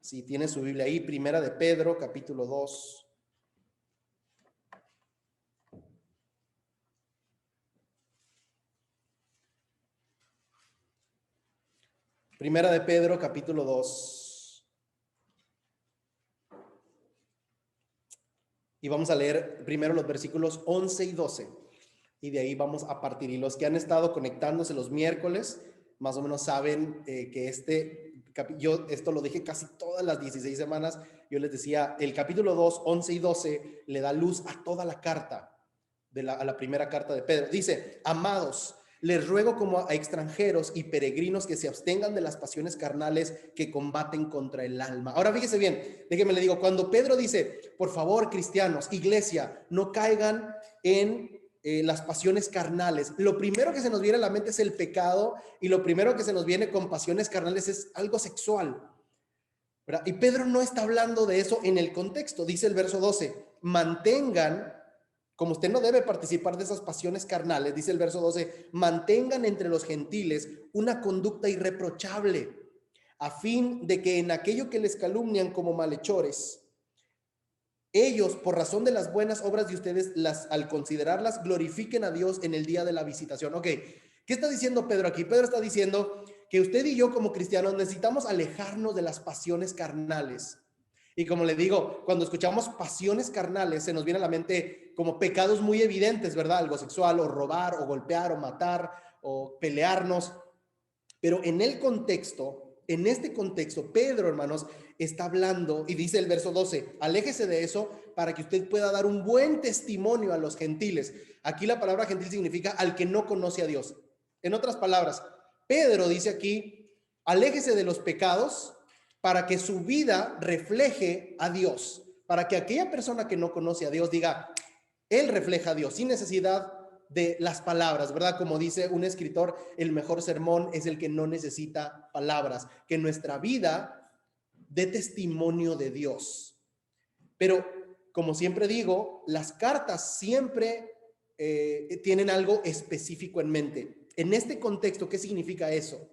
Si tiene su Biblia ahí, Primera de Pedro, capítulo 2. Primera de Pedro, capítulo 2. Y vamos a leer primero los versículos 11 y 12. Y de ahí vamos a partir. Y los que han estado conectándose los miércoles, más o menos saben que yo esto lo dije casi todas las 16 semanas. Yo les decía, el capítulo 2, 11 y 12 le da luz a toda la carta, a la primera carta de Pedro. Dice, amados, les ruego como a extranjeros y peregrinos que se abstengan de las pasiones carnales que combaten contra el alma. Ahora fíjese bien, déjeme le digo, cuando Pedro dice, por favor, cristianos, iglesia, no caigan en las pasiones carnales, lo primero que se nos viene a la mente es el pecado, y lo primero que se nos viene con pasiones carnales es algo sexual, ¿verdad? Y Pedro no está hablando de eso en el contexto. Dice el verso 12, mantengan, como usted no debe participar de esas pasiones carnales, dice el verso 12, mantengan entre los gentiles una conducta irreprochable, a fin de que en aquello que les calumnian como malhechores, ellos, por razón de las buenas obras de ustedes, al considerarlas, glorifiquen a Dios en el día de la visitación. Ok, ¿qué está diciendo Pedro aquí? Pedro está diciendo que usted y yo como cristianos necesitamos alejarnos de las pasiones carnales. Y como le digo, cuando escuchamos pasiones carnales, se nos viene a la mente como pecados muy evidentes, ¿verdad? Algo sexual, o robar, o golpear, o matar, o pelearnos. Pero en este contexto, Pedro, hermanos, está hablando y dice el verso 12, aléjese de eso para que usted pueda dar un buen testimonio a los gentiles. Aquí la palabra gentil significa al que no conoce a Dios. En otras palabras, Pedro dice aquí, aléjese de los pecados para que su vida refleje a Dios, para que aquella persona que no conoce a Dios diga, él refleja a Dios sin necesidad de las palabras, ¿verdad? Como dice un escritor, el mejor sermón es el que no necesita palabras, que nuestra vida dé testimonio de Dios. Pero, como siempre digo, las cartas siempre tienen algo específico en mente. En este contexto, ¿qué significa eso?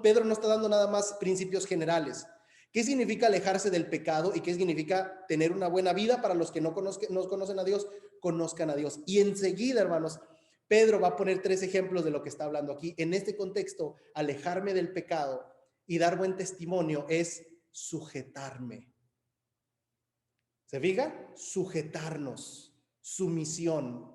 Pedro no está dando nada más principios generales. ¿Qué significa alejarse del pecado y qué significa tener una buena vida para los que no conocen a Dios? Conozcan a Dios. Y enseguida, hermanos, Pedro va a poner 3 ejemplos de lo que está hablando aquí. En este contexto, alejarme del pecado y dar buen testimonio es sujetarme. ¿Se fija? Sujetarnos, sumisión.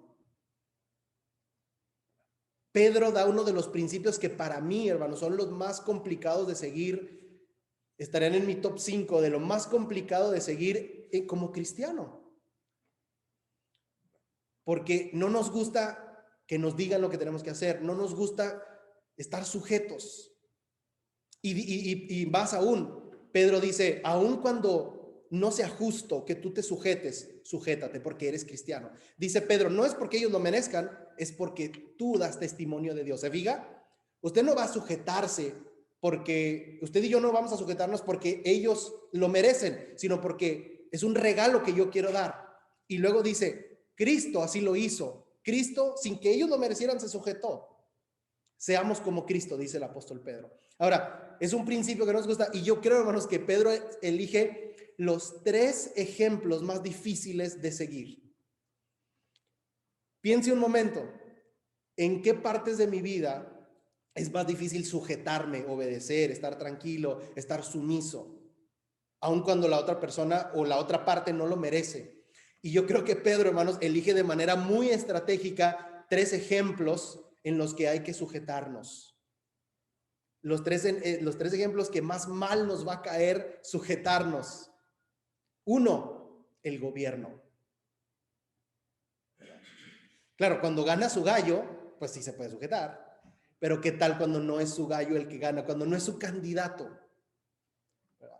Pedro da uno de los principios que para mí, hermanos, son los más complicados de seguir. Estarían en mi top 5 de lo más complicado de seguir como cristiano. Porque no nos gusta que nos digan lo que tenemos que hacer, no nos gusta estar sujetos. Y más aún, Pedro dice, aun cuando no sea justo que tú te sujetes, sujétate porque eres cristiano. Dice Pedro, no es porque ellos lo merezcan, es porque tú das testimonio de Dios. ¿Se fija? Usted no va a sujetarse porque usted y yo no vamos a sujetarnos porque ellos lo merecen, sino porque es un regalo que yo quiero dar. Y luego dice, Cristo así lo hizo. Cristo, sin que ellos lo merecieran, se sujetó. Seamos como Cristo, dice el apóstol Pedro. Ahora, es un principio que nos gusta y yo creo, hermanos, que Pedro elige los 3 ejemplos más difíciles de seguir. Piense un momento, ¿en qué partes de mi vida es más difícil sujetarme, obedecer, estar tranquilo, estar sumiso, aun cuando la otra persona o la otra parte no lo merece? Y yo creo que Pedro, hermanos, elige de manera muy estratégica 3 ejemplos en los que hay que sujetarnos. Los tres ejemplos que más mal nos va a caer sujetarnos. 1, el gobierno. Claro, cuando gana su gallo, pues sí se puede sujetar. Pero ¿qué tal cuando no es su gallo el que gana? Cuando no es su candidato.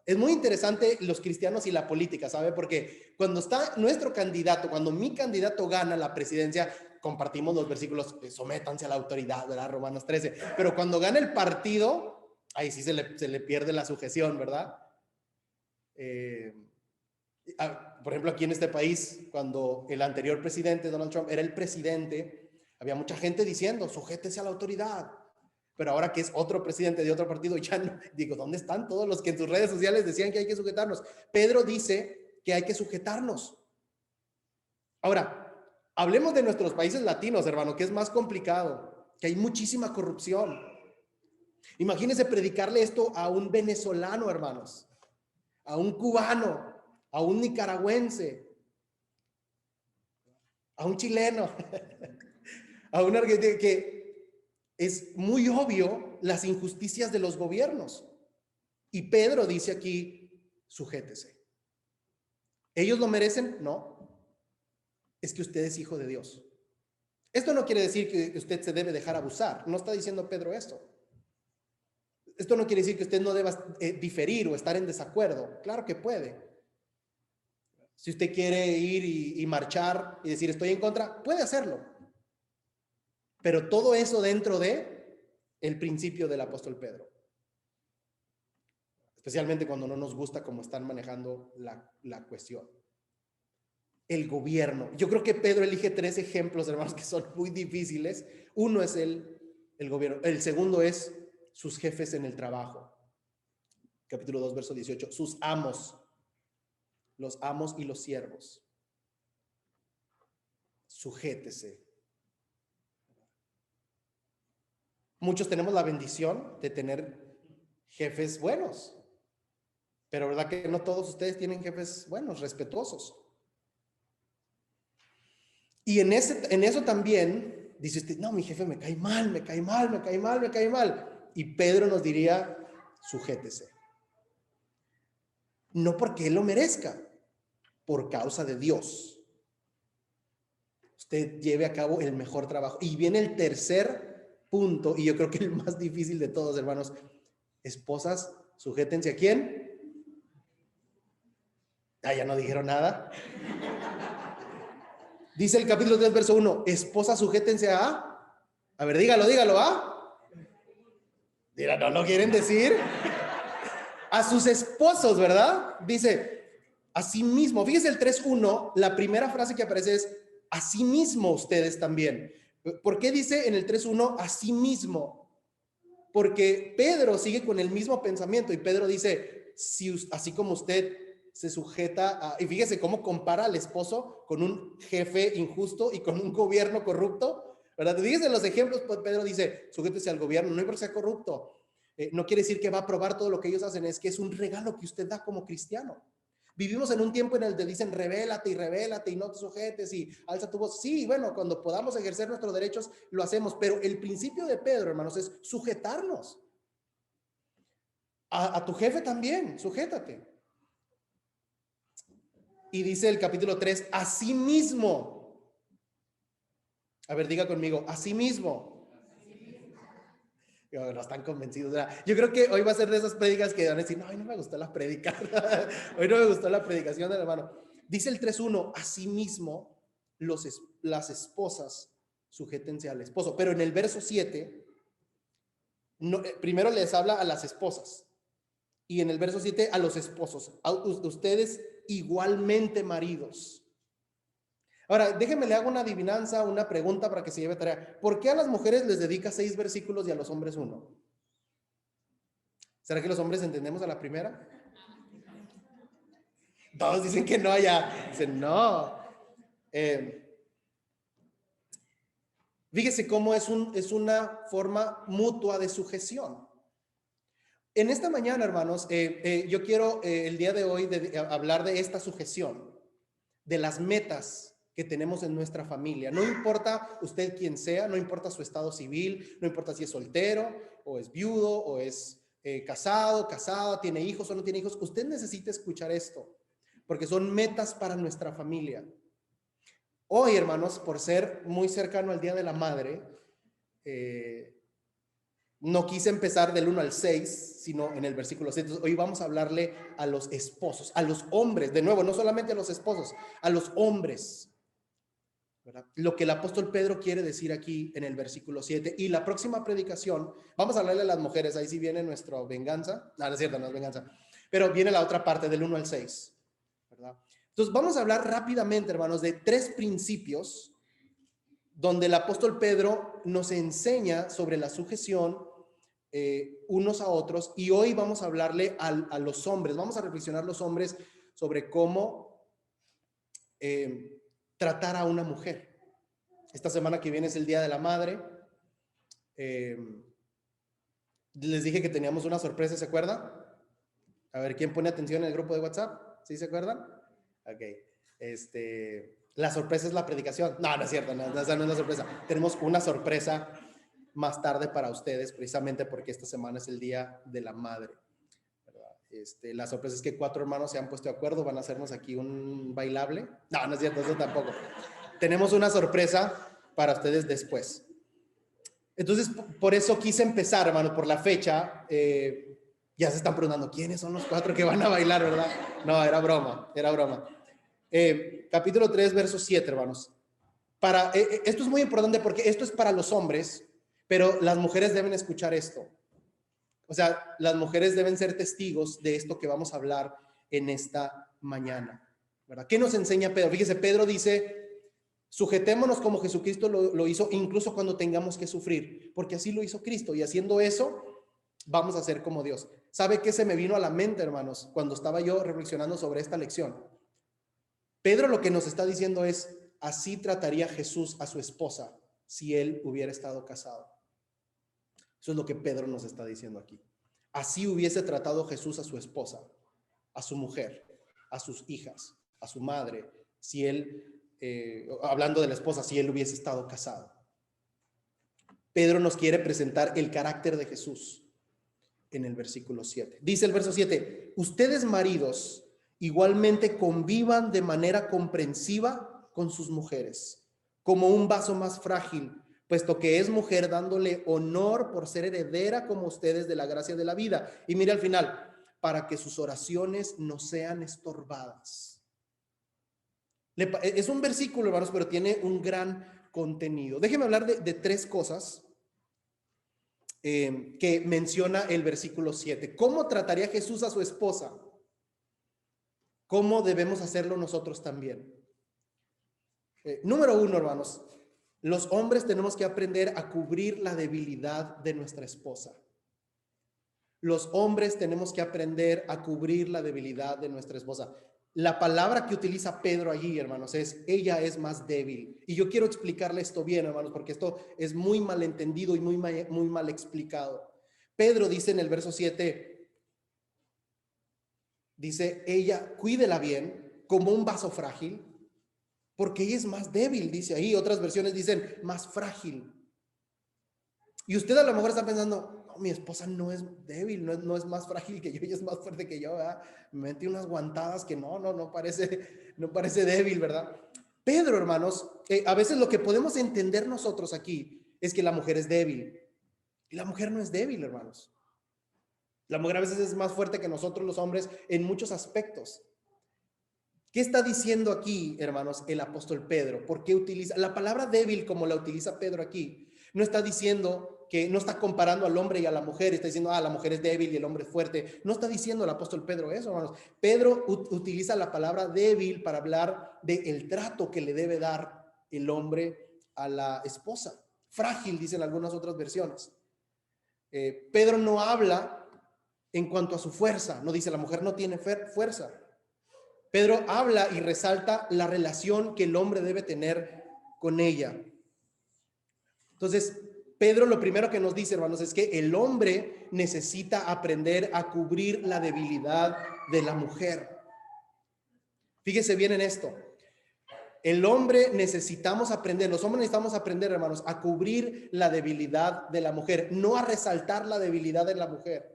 Es muy interesante los cristianos y la política, ¿sabe? Porque cuando está nuestro candidato, cuando mi candidato gana la presidencia, compartimos los versículos, sométanse a la autoridad, ¿verdad? Romanos 13. Pero cuando gana el partido, ahí sí se le pierde la sujeción, ¿verdad? Por ejemplo, aquí en este país, cuando el anterior presidente, Donald Trump, era el presidente, había mucha gente diciendo, sujétese a la autoridad. pero ahora que es otro presidente de otro partido, ya no, digo, ¿dónde están todos los que en sus redes sociales decían que hay que sujetarnos? Pedro dice que hay que sujetarnos. Ahora, hablemos de nuestros países latinos, hermano, que es más complicado, que hay muchísima corrupción. Imagínense predicarle esto a un venezolano, hermanos, a un cubano, a un nicaragüense, a un chileno, a un argentino, que es muy obvio las injusticias de los gobiernos. Y Pedro dice aquí, sujétese. ¿Ellos lo merecen? No. Es que usted es hijo de Dios. Esto no quiere decir que usted se debe dejar abusar. No está diciendo Pedro esto. Esto no quiere decir que usted no deba diferir o estar en desacuerdo. Claro que puede. Si usted quiere ir y marchar y decir estoy en contra, puede hacerlo. Pero todo eso dentro de el principio del apóstol Pedro. Especialmente cuando no nos gusta cómo están manejando la cuestión. El gobierno. Yo creo que Pedro elige 3 ejemplos, hermanos, que son muy difíciles. Uno es el gobierno. El segundo es sus jefes en el trabajo. Capítulo 2, verso 18. Sus amos. Los amos y los siervos. Sujétese. Muchos tenemos la bendición de tener jefes buenos. Pero verdad que no todos ustedes tienen jefes buenos, respetuosos. Y en eso también dice usted, no, mi jefe me cae mal, me cae mal, me cae mal, me cae mal. Y Pedro nos diría, sujétese. No porque él lo merezca, por causa de Dios. Usted lleve a cabo el mejor trabajo. Y viene el tercer punto, y yo creo que el más difícil de todos, hermanos. Esposas, sujétense ¿a quién? Ya no dijeron nada. Dice el capítulo 3, verso 1, esposas, sujétense a ver, dígalo, Mira, no lo quieren decir. A sus esposos, ¿verdad? Dice, asimismo, fíjese el 3:1, la primera frase que aparece es, asimismo ustedes también. ¿Por qué dice en el 3:1, asimismo? Porque Pedro sigue con el mismo pensamiento y Pedro dice, si, así como usted se sujeta y fíjese cómo compara al esposo con un jefe injusto y con un gobierno corrupto, ¿verdad? Fíjese los ejemplos, pues Pedro dice, sujétese al gobierno, no porque sea corrupto. No quiere decir que va a aprobar todo lo que ellos hacen, es que es un regalo que usted da como cristiano. Vivimos en un tiempo en el que dicen revélate y no te sujetes y alza tu voz. Sí, bueno, cuando podamos ejercer nuestros derechos lo hacemos, pero el principio de Pedro, hermanos, es sujetarnos. A tu jefe también, sujétate. Y dice el capítulo 3, asimismo. A ver, diga conmigo, asimismo. No están convencidos. O sea, yo creo que hoy va a ser de esas prédicas que van a decir, no, hoy no me gustó la prédica. Hoy no me gustó la predicación del hermano. Dice el 3:1, asimismo, las esposas sujétense al esposo. Pero en el verso 7, no, primero les habla a las esposas. Y en el verso 7 a los esposos. A ustedes igualmente maridos. Ahora, déjenme le hago una adivinanza, una pregunta para que se lleve tarea. ¿Por qué a las mujeres les dedica 6 versículos y a los hombres 1? ¿Será que los hombres entendemos a la primera? Todos dicen que no, ya. Dicen no. Fíjese cómo es una forma mutua de sujeción. En esta mañana, hermanos, yo quiero el día de hoy hablar de esta sujeción, de las metas que tenemos en nuestra familia. No importa usted quién sea, no importa su estado civil, no importa si es soltero o es viudo o es casado, casada, tiene hijos o no tiene hijos. Usted necesita escuchar esto, porque son metas para nuestra familia. Hoy, hermanos, por ser muy cercano al Día de la Madre, no quise empezar del 1 al 6, sino en el versículo 6. Entonces, hoy vamos a hablarle a los esposos, a los hombres, de nuevo, no solamente a los esposos, a los hombres, ¿verdad? Lo que el apóstol Pedro quiere decir aquí en el versículo 7. Y la próxima predicación, vamos a hablarle a las mujeres, ahí sí viene nuestra venganza. No, no es cierto, no es venganza, pero viene la otra parte del 1 al 6, ¿verdad? Entonces, vamos a hablar rápidamente, hermanos, de 3 principios donde el apóstol Pedro nos enseña sobre la sujeción unos a otros, y hoy vamos a hablarle a los hombres, vamos a reflexionar los hombres sobre cómo tratar a una mujer. Esta semana que viene es el Día de la Madre. Les dije que teníamos una sorpresa, ¿se acuerdan? A ver, ¿quién pone atención en el grupo de WhatsApp? ¿Sí se acuerdan? Ok. La sorpresa es la predicación. No, no es cierto, no, esa no es la sorpresa. Tenemos una sorpresa más tarde para ustedes, precisamente porque esta semana es el Día de la Madre, ¿verdad? La sorpresa es que 4 hermanos se han puesto de acuerdo, van a hacernos aquí un bailable. No, no es cierto, eso tampoco. Tenemos una sorpresa para ustedes después. Entonces, por eso quise empezar, hermano, por la fecha. Ya se están preguntando, ¿quiénes son los 4 que van a bailar, verdad? No, era broma, era broma. Capítulo 3, verso 7, hermanos. Esto es muy importante porque esto es para los hombres, pero las mujeres deben escuchar esto. O sea, las mujeres deben ser testigos de esto que vamos a hablar en esta mañana, ¿verdad? ¿Qué nos enseña Pedro? Fíjese, Pedro dice, sujetémonos como Jesucristo lo hizo, incluso cuando tengamos que sufrir, porque así lo hizo Cristo, y haciendo eso, vamos a ser como Dios. ¿Sabe qué se me vino a la mente, hermanos, cuando estaba yo reflexionando sobre esta lección? Pedro lo que nos está diciendo es, así trataría Jesús a su esposa si él hubiera estado casado. Eso es lo que Pedro nos está diciendo aquí. Así hubiese tratado Jesús a su esposa, a su mujer, a sus hijas, a su madre, si él, hablando de la esposa, si él hubiese estado casado. Pedro nos quiere presentar el carácter de Jesús en el versículo 7. Dice el verso 7, ustedes maridos igualmente convivan de manera comprensiva con sus mujeres, como un vaso más frágil, puesto que es mujer, dándole honor por ser heredera como ustedes de la gracia de la vida. Y mire al final, para que sus oraciones no sean estorbadas. Es un versículo, hermanos, pero tiene un gran contenido. Déjenme hablar de 3 cosas que menciona el versículo 7. ¿Cómo trataría Jesús a su esposa? ¿Cómo debemos hacerlo nosotros también? Número 1, hermanos, los hombres tenemos que aprender a cubrir la debilidad de nuestra esposa. Los hombres tenemos que aprender a cubrir la debilidad de nuestra esposa. La palabra que utiliza Pedro allí, hermanos, es ella es más débil. Y yo quiero explicarle esto bien, hermanos, porque esto es muy mal entendido y muy mal explicado. Pedro dice en el verso 7, dice, ella cuídela bien como un vaso frágil, porque ella es más débil, dice ahí. Otras versiones dicen más frágil. Y usted a lo mejor está pensando, no, mi esposa no es débil, no es más frágil que yo, ella es más fuerte que yo, ¿verdad? Me metí unas guantadas que no parece débil, ¿verdad? Pedro, hermanos, a veces lo que podemos entender nosotros aquí es que la mujer es débil. Y la mujer no es débil, hermanos. La mujer a veces es más fuerte que nosotros los hombres en muchos aspectos. ¿Qué está diciendo aquí, hermanos, el apóstol Pedro? ¿Por qué utiliza la palabra débil como la utiliza Pedro aquí? No está diciendo que, no está comparando al hombre y a la mujer, está diciendo, la mujer es débil y el hombre es fuerte. No está diciendo el apóstol Pedro eso, hermanos. Pedro utiliza la palabra débil para hablar del trato que le debe dar el hombre a la esposa. Frágil, dicen algunas otras versiones. Pedro no habla en cuanto a su fuerza, no dice la mujer no tiene fuerza. Pedro habla y resalta la relación que el hombre debe tener con ella. Entonces, Pedro lo primero que nos dice, hermanos, es que el hombre necesita aprender a cubrir la debilidad de la mujer. Fíjese bien en esto. El hombre necesitamos aprender, los hombres necesitamos aprender, hermanos, a cubrir la debilidad de la mujer, no a resaltar la debilidad de la mujer.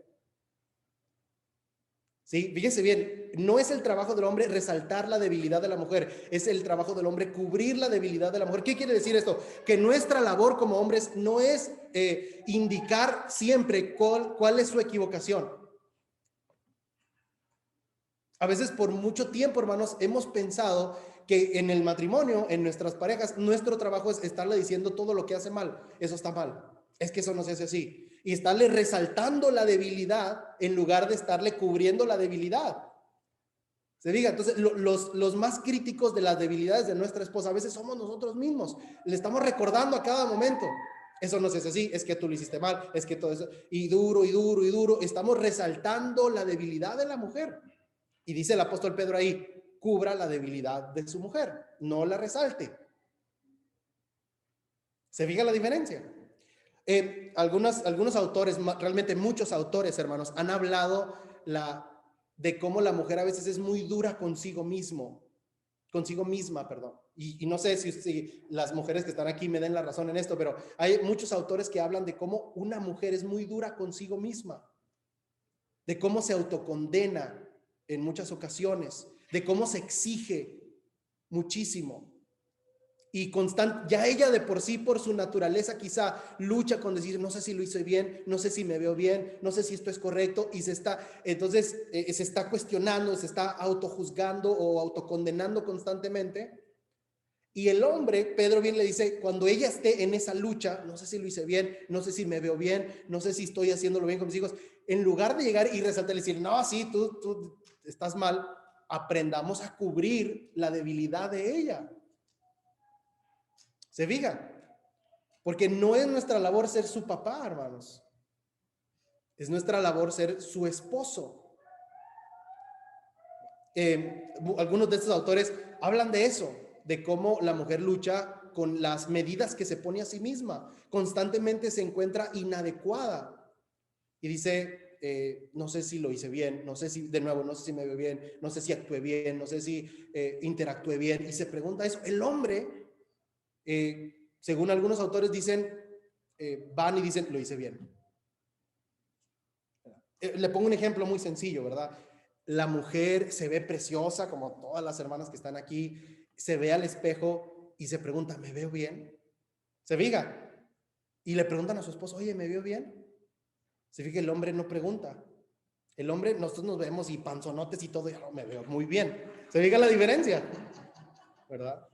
Sí, fíjese bien, no es el trabajo del hombre resaltar la debilidad de la mujer, es el trabajo del hombre cubrir la debilidad de la mujer. ¿Qué quiere decir esto? Que nuestra labor como hombres no es indicar siempre cuál es su equivocación. A veces por mucho tiempo, hermanos, hemos pensado que en el matrimonio, en nuestras parejas, nuestro trabajo es estarle diciendo todo lo que hace mal. Eso está mal. Es que eso no se hace así. Y estarle resaltando la debilidad en lugar de estarle cubriendo la debilidad. Se diga, entonces los más críticos de las debilidades de nuestra esposa a veces somos nosotros mismos. Le estamos recordando a cada momento. eso no se hace así, es que tú lo hiciste mal, es que todo eso, y duro, y duro, y duro, estamos resaltando la debilidad de la mujer. Y dice el apóstol Pedro ahí, cubra la debilidad de su mujer, no la resalte. ¿Se fija la diferencia? Algunos autores, realmente muchos autores, hermanos, han hablado de cómo la mujer a veces es muy dura consigo misma, perdón. Y no sé si las mujeres que están aquí me den la razón en esto, pero hay muchos autores que hablan de cómo una mujer es muy dura consigo misma, de cómo se autocondena en muchas ocasiones, de cómo se exige muchísimo. Y ya ella de por sí, por su naturaleza, quizá lucha con decir, no sé si lo hice bien, no sé si me veo bien, no sé si esto es correcto, y se está cuestionando, se está autojuzgando o autocondenando constantemente. Y el hombre, Pedro bien le dice, cuando ella esté en esa lucha, no sé si lo hice bien, no sé si me veo bien, no sé si estoy haciéndolo bien con mis hijos, en lugar de llegar y resaltar y decir, no, sí, tú estás mal, aprendamos a cubrir la debilidad de ella. ¿Se fija? Porque no es nuestra labor ser su papá, hermanos. Es nuestra labor ser su esposo. Algunos de estos autores hablan de eso, de cómo la mujer lucha con las medidas que se pone a sí misma. Constantemente se encuentra inadecuada. Y dice, no sé si lo hice bien, no sé si, de nuevo, no sé si me veo bien, no sé si actué bien, no sé si interactué bien. Y se pregunta eso. El hombre, según algunos autores dicen, van y dicen, lo hice bien. Le pongo un ejemplo muy sencillo, ¿verdad? La mujer se ve preciosa, como todas las hermanas que están aquí, se ve al espejo y se pregunta, ¿me veo bien? Se fija. Y le preguntan a su esposo, oye, ¿me veo bien? Se fija, el hombre no pregunta. El hombre, nosotros nos vemos y panzonotes y todo, y me veo muy bien. Se fija la diferencia, ¿verdad?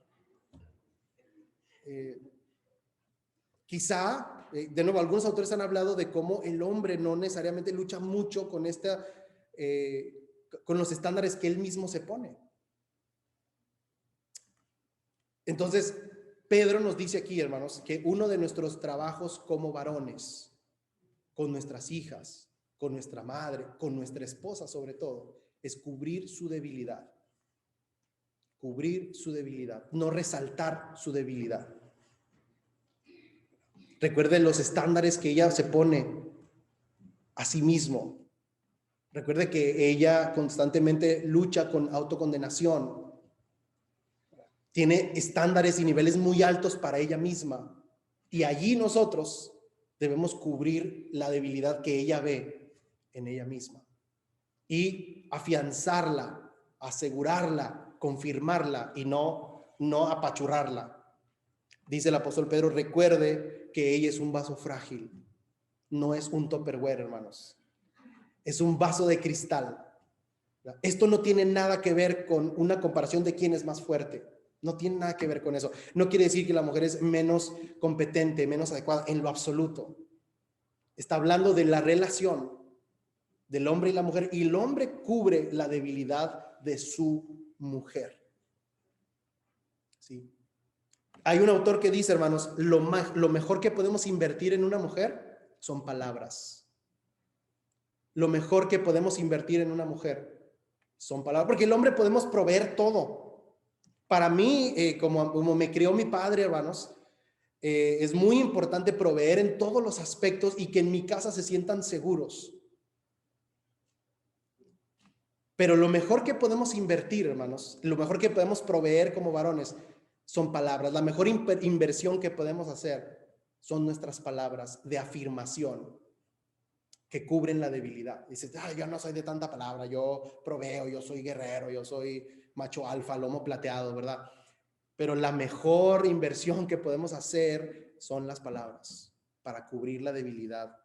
Quizá, de nuevo, algunos autores han hablado de cómo el hombre no necesariamente lucha mucho con con los estándares que él mismo se pone. Entonces, Pedro nos dice aquí, hermanos, que uno de nuestros trabajos como varones, con nuestras hijas, con nuestra madre, con nuestra esposa sobre todo, es cubrir su debilidad. Cubrir su debilidad, no resaltar su debilidad. Recuerde los estándares que ella se pone a sí mismo. Recuerde que ella constantemente lucha con autocondenación. Tiene estándares y niveles muy altos para ella misma. Y allí nosotros debemos cubrir la debilidad que ella ve en ella misma. Y afianzarla, asegurarla, confirmarla y no apachurrarla. Dice el apóstol Pedro, recuerde que ella es un vaso frágil. No es un tupperware, hermanos. Es un vaso de cristal. Esto no tiene nada que ver con una comparación de quién es más fuerte. No tiene nada que ver con eso. No quiere decir que la mujer es menos competente, menos adecuada, en lo absoluto. Está hablando de la relación del hombre y la mujer, y el hombre cubre la debilidad de su mujer. ¿Sí? Hay un autor que dice, hermanos, lo mejor que podemos invertir en una mujer son palabras. Lo mejor que podemos invertir en una mujer son palabras, porque el hombre podemos proveer todo. Para mí, como me crió mi padre, hermanos, es muy importante proveer en todos los aspectos y que en mi casa se sientan seguros. Pero lo mejor que podemos invertir, hermanos, lo mejor que podemos proveer como varones son palabras. La mejor inversión que podemos hacer son nuestras palabras de afirmación que cubren la debilidad. Dices, yo no soy de tanta palabra, yo proveo, yo soy guerrero, yo soy macho alfa, lomo plateado, ¿verdad? Pero la mejor inversión que podemos hacer son las palabras para cubrir la debilidad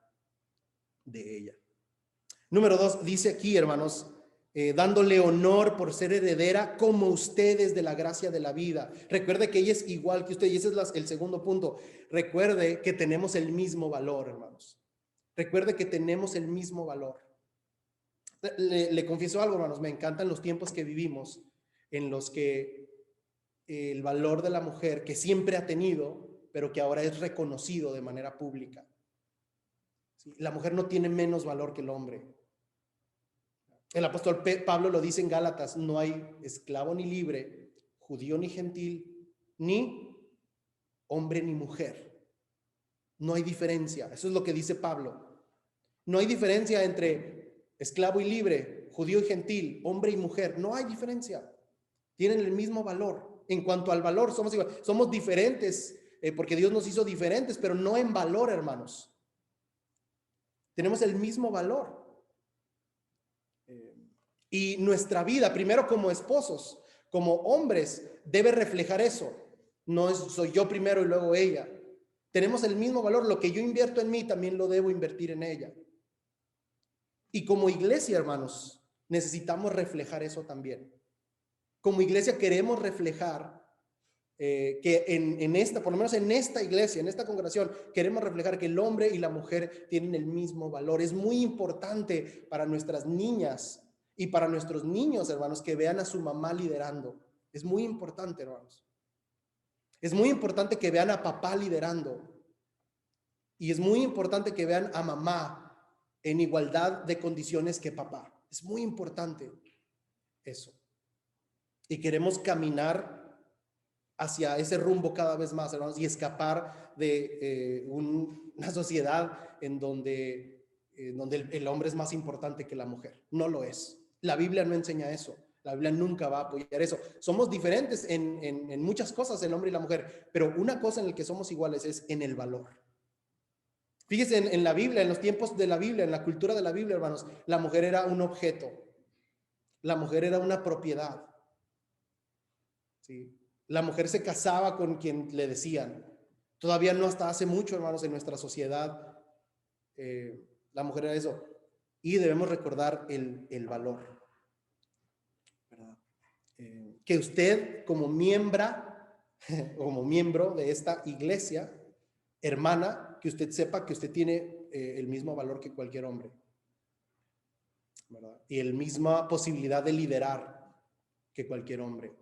de ella. Número 2, dice aquí, hermanos, dándole honor por ser heredera como ustedes de la gracia de la vida. Recuerde que ella es igual que usted, y ese es el segundo punto. Recuerde que tenemos el mismo valor, hermanos. Recuerde que tenemos el mismo valor. Le confieso algo, hermanos, me encantan los tiempos que vivimos en los que el valor de la mujer que siempre ha tenido pero que ahora es reconocido de manera pública. ¿Sí? La mujer no tiene menos valor que el hombre. El apóstol Pablo lo dice en Gálatas: no hay esclavo ni libre, judío ni gentil, ni hombre ni mujer. No hay diferencia. Eso es lo que dice Pablo. No hay diferencia entre esclavo y libre, judío y gentil, hombre y mujer. No hay diferencia. Tienen el mismo valor. En cuanto al valor, somos igual. Somos diferentes porque Dios nos hizo diferentes, pero no en valor, hermanos. Tenemos el mismo valor. Y nuestra vida, primero como esposos, como hombres, debe reflejar eso. No es soy yo primero y luego ella. Tenemos el mismo valor. Lo que yo invierto en mí, también lo debo invertir en ella. Y como iglesia, hermanos, necesitamos reflejar eso también. Como iglesia queremos reflejar que en esta, por lo menos en esta iglesia, en esta congregación, queremos reflejar que el hombre y la mujer tienen el mismo valor. Es muy importante para nuestras niñas y para nuestros niños, hermanos, que vean a su mamá liderando. Es muy importante, hermanos. Es muy importante que vean a papá liderando. Y es muy importante que vean a mamá en igualdad de condiciones que papá. Es muy importante eso. Y queremos caminar hacia ese rumbo cada vez más, hermanos, y escapar de una sociedad en donde el hombre es más importante que la mujer. No lo es. La Biblia no enseña eso. La Biblia nunca va a apoyar eso. Somos diferentes en muchas cosas, el hombre y la mujer, pero una cosa en la que somos iguales es en el valor. Fíjese en la Biblia, en los tiempos de la Biblia, en la cultura de la Biblia, hermanos, la mujer era un objeto. La mujer era una propiedad. ¿Sí? La mujer se casaba con quien le decían. Todavía no hasta hace mucho, hermanos, en nuestra sociedad, la mujer era eso. Y debemos recordar el valor. ¿Verdad? Que usted como como miembro de esta iglesia, hermana, que usted sepa que usted tiene el mismo valor que cualquier hombre. ¿Verdad? Y la misma posibilidad de liderar que cualquier hombre.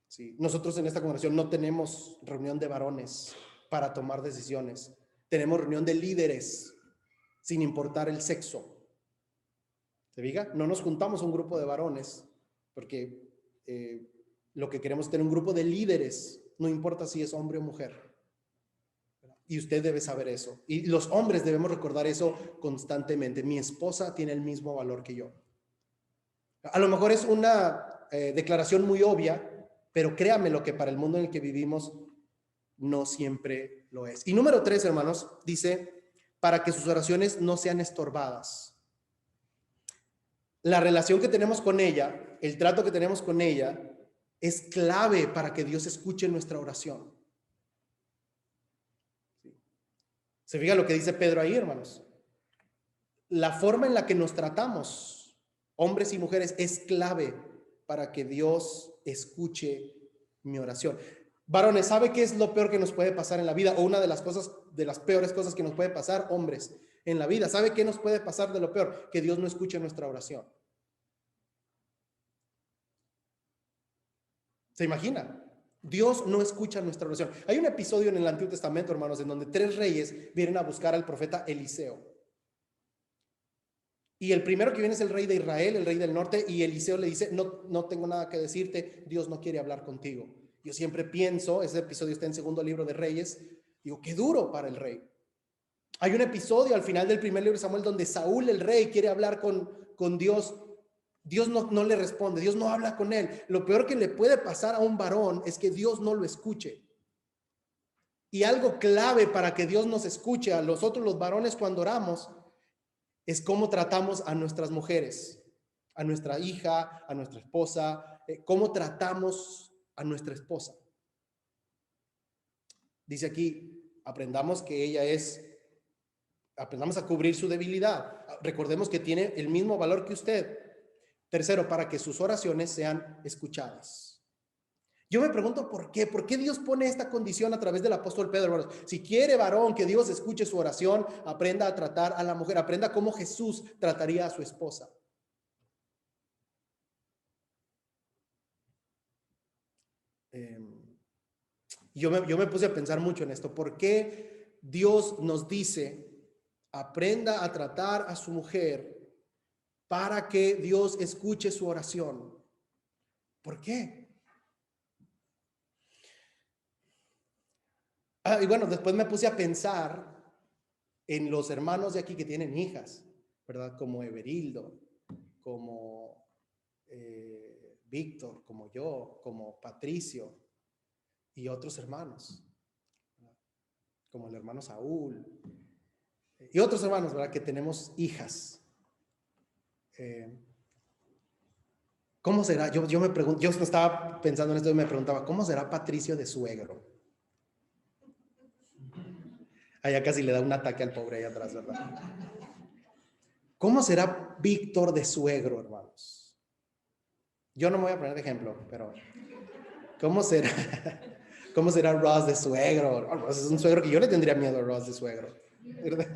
Sí. Nosotros en esta congregación no tenemos reunión de varones para tomar decisiones. Tenemos reunión de líderes sin importar el sexo. ¿Se fija? No nos juntamos un grupo de varones porque lo que queremos es tener un grupo de líderes, no importa si es hombre o mujer. Y usted debe saber eso. Y los hombres debemos recordar eso constantemente. Mi esposa tiene el mismo valor que yo. A lo mejor es una declaración muy obvia, pero créame lo que para el mundo en el que vivimos no siempre lo es. Y número 3, hermanos, dice, para que sus oraciones no sean estorbadas. La relación que tenemos con ella, el trato que tenemos con ella, es clave para que Dios escuche nuestra oración. ¿Se fija lo que dice Pedro ahí, hermanos? La forma en la que nos tratamos, hombres y mujeres, es clave para que Dios escuche mi oración. Varones, ¿sabe qué es lo peor que nos puede pasar en la vida? O una de las cosas, de las peores cosas que nos puede pasar, hombres, en la vida. ¿Sabe qué nos puede pasar de lo peor? Que Dios no escuche nuestra oración. ¿Se imagina? Dios no escucha nuestra oración. Hay un episodio en el Antiguo Testamento, hermanos, en donde 3 reyes vienen a buscar al profeta Eliseo. Y el primero que viene es el rey de Israel, el rey del norte, y Eliseo le dice, no tengo nada que decirte, Dios no quiere hablar contigo. Yo siempre pienso, ese episodio está en segundo libro de Reyes, digo, qué duro para el rey. Hay un episodio al final del primer libro de Samuel donde Saúl, el rey, quiere hablar con Dios. Dios no le responde, Dios no habla con él. Lo peor que le puede pasar a un varón es que Dios no lo escuche. Y algo clave para que Dios nos escuche a nosotros los varones cuando oramos es cómo tratamos a nuestras mujeres, a nuestra hija, a nuestra esposa, cómo tratamos a nuestra esposa. Dice aquí, aprendamos a cubrir su debilidad. Recordemos que tiene el mismo valor que usted. Tercero, para que sus oraciones sean escuchadas. Yo me pregunto por qué Dios pone esta condición a través del apóstol Pedro. Si quiere varón que Dios escuche su oración, aprenda a tratar a la mujer, aprenda cómo Jesús trataría a su esposa. Yo me puse a pensar mucho en esto. ¿Por qué Dios nos dice, aprenda a tratar a su mujer para que Dios escuche su oración? ¿Por qué? Y bueno, después me puse a pensar en los hermanos de aquí que tienen hijas, ¿verdad? Como Everildo, como Víctor, como yo, como Patricio y otros hermanos, ¿verdad? Como el hermano Saúl y otros hermanos, ¿verdad? Que tenemos hijas. ¿Cómo será? Yo me pregunto, yo estaba pensando en esto y me preguntaba, ¿cómo será Patricio de suegro? Allá casi le da un ataque al pobre ahí atrás, ¿verdad? ¿Cómo será Víctor de suegro, hermanos? Yo no me voy a poner de ejemplo, pero ¿cómo será? ¿Cómo será Ross de suegro? Oh, es un suegro que yo le tendría miedo a Ross de suegro, ¿verdad?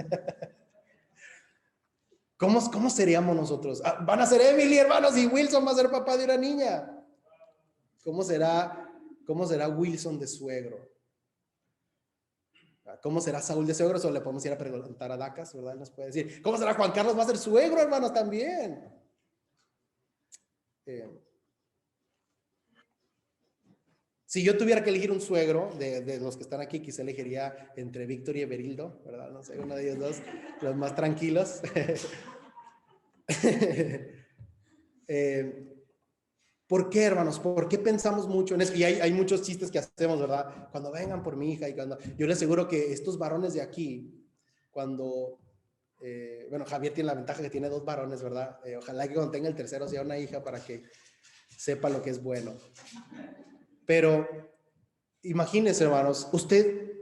¿Cómo seríamos nosotros? Van a ser Emily, hermanos, y Wilson va a ser papá de una niña. ¿Cómo será Wilson de suegro? ¿Cómo será Saúl de suegro? Solo le podemos ir a preguntar a Dacas, ¿verdad? Él nos puede decir. ¿Cómo será Juan Carlos? Va a ser suegro, hermanos, también. Si yo tuviera que elegir un suegro de los que están aquí, quizá elegiría entre Víctor y Everildo, ¿verdad? No sé, uno de ellos dos, los más tranquilos. ¿Por qué, hermanos? ¿Por qué pensamos mucho en eso? Y hay muchos chistes que hacemos, ¿verdad? Cuando vengan por mi hija y cuando... Yo les aseguro que estos varones de aquí, cuando... bueno, Javier tiene la ventaja que tiene 2 varones, ¿verdad? Ojalá que cuando tenga el tercero sea una hija para que sepa lo que es bueno. Pero imagínense, hermanos, usted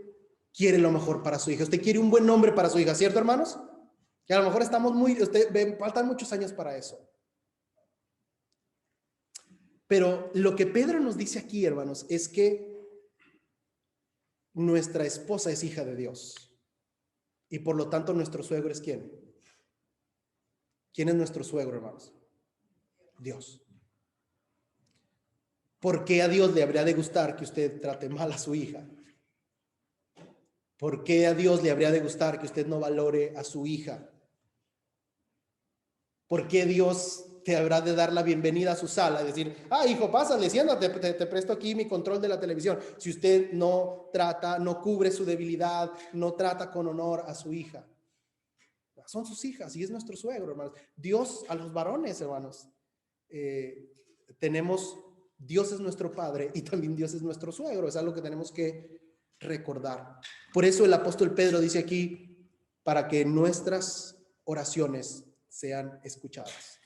quiere lo mejor para su hija. Usted quiere un buen nombre para su hija, ¿cierto, hermanos? Que a lo mejor estamos faltan muchos años para eso. Pero lo que Pedro nos dice aquí, hermanos, es que nuestra esposa es hija de Dios. Y por lo tanto, nuestro suegro es ¿quién? ¿Quién es nuestro suegro, hermanos? Dios. ¿Por qué a Dios le habría de gustar que usted trate mal a su hija? ¿Por qué a Dios le habría de gustar que usted no valore a su hija? ¿Por qué Dios te habrá de dar la bienvenida a su sala y decir, hijo, pásale, siéntate, te presto aquí mi control de la televisión? Si usted no trata, no cubre su debilidad, no trata con honor a su hija. Son sus hijas y es nuestro suegro, hermanos. Dios a los varones, hermanos. Dios es nuestro padre y también Dios es nuestro suegro. Es algo que tenemos que recordar. Por eso el apóstol Pedro dice aquí, para que nuestras oraciones sean escuchadas.